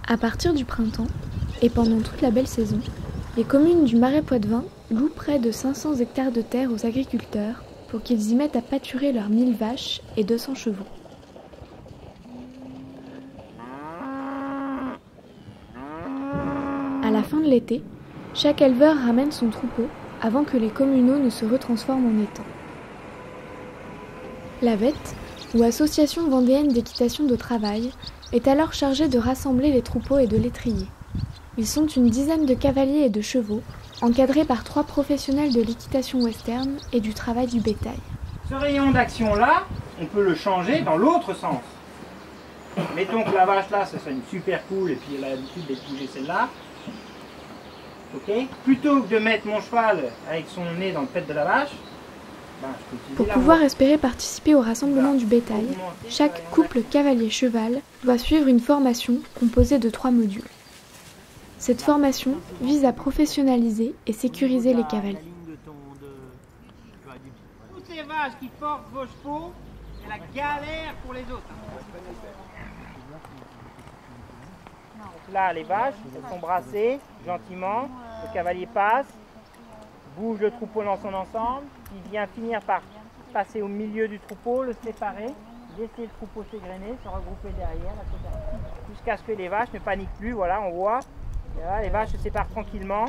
À partir du printemps, et pendant toute la belle saison, les communes du Marais Poitevin louent près de 500 hectares de terre aux agriculteurs pour qu'ils y mettent à pâturer leurs 1000 vaches et 200 chevaux. À la fin de l'été, chaque éleveur ramène son troupeau avant que les communaux ne se retransforment en étangs. La Vette, ou Association vendéenne d'équitation de travail, est alors chargée de rassembler les troupeaux et de les trier. Ils sont une dizaine de cavaliers et de chevaux, encadrés par 3 professionnels de l'équitation western et du travail du bétail. Ce rayon d'action-là, on peut le changer dans l'autre sens. Mettons que la vache là, ce soit une super poule et puis elle a l'habitude d'épouser celle-là. Okay. Plutôt que de mettre mon cheval avec son nez dans le pet de la vache, pour pouvoir espérer participer au rassemblement du bétail, chaque couple cavalier-cheval doit suivre une formation composée de 3 modules. Cette formation vise à professionnaliser et sécuriser les cavaliers. Toutes les vaches qui portent vos chevaux, c'est la galère pour les autres. Donc là, les vaches, elles sont brassées gentiment, le cavalier passe, bouge le troupeau dans son ensemble, il vient finir par passer au milieu du troupeau, le séparer, laisser le troupeau s'égrener, se regrouper derrière, jusqu'à ce que les vaches ne paniquent plus. Voilà, on voit, voilà, les vaches se séparent tranquillement.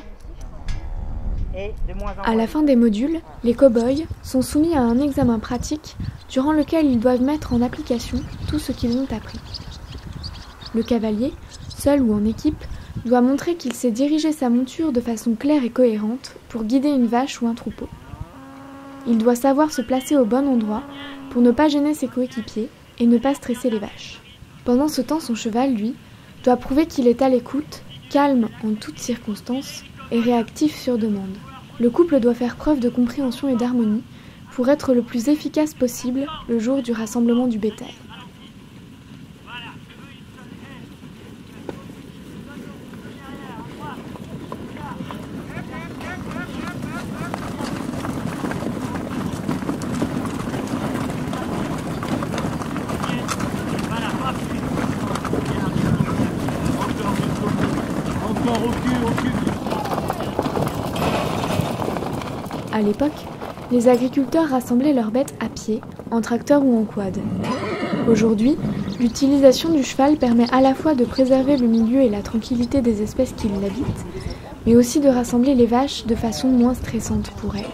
Et de moins en moins. À la fin des modules, les cow-boys sont soumis à un examen pratique durant lequel ils doivent mettre en application tout ce qu'ils ont appris. Le cavalier, seul ou en équipe, doit montrer qu'il sait diriger sa monture de façon claire et cohérente pour guider une vache ou un troupeau. Il doit savoir se placer au bon endroit pour ne pas gêner ses coéquipiers et ne pas stresser les vaches. Pendant ce temps, son cheval, lui, doit prouver qu'il est à l'écoute, calme en toutes circonstances et réactif sur demande. Le couple doit faire preuve de compréhension et d'harmonie pour être le plus efficace possible le jour du rassemblement du bétail. À l'époque, les agriculteurs rassemblaient leurs bêtes à pied, en tracteur ou en quad. Aujourd'hui, l'utilisation du cheval permet à la fois de préserver le milieu et la tranquillité des espèces qui l'habitent, mais aussi de rassembler les vaches de façon moins stressante pour elles.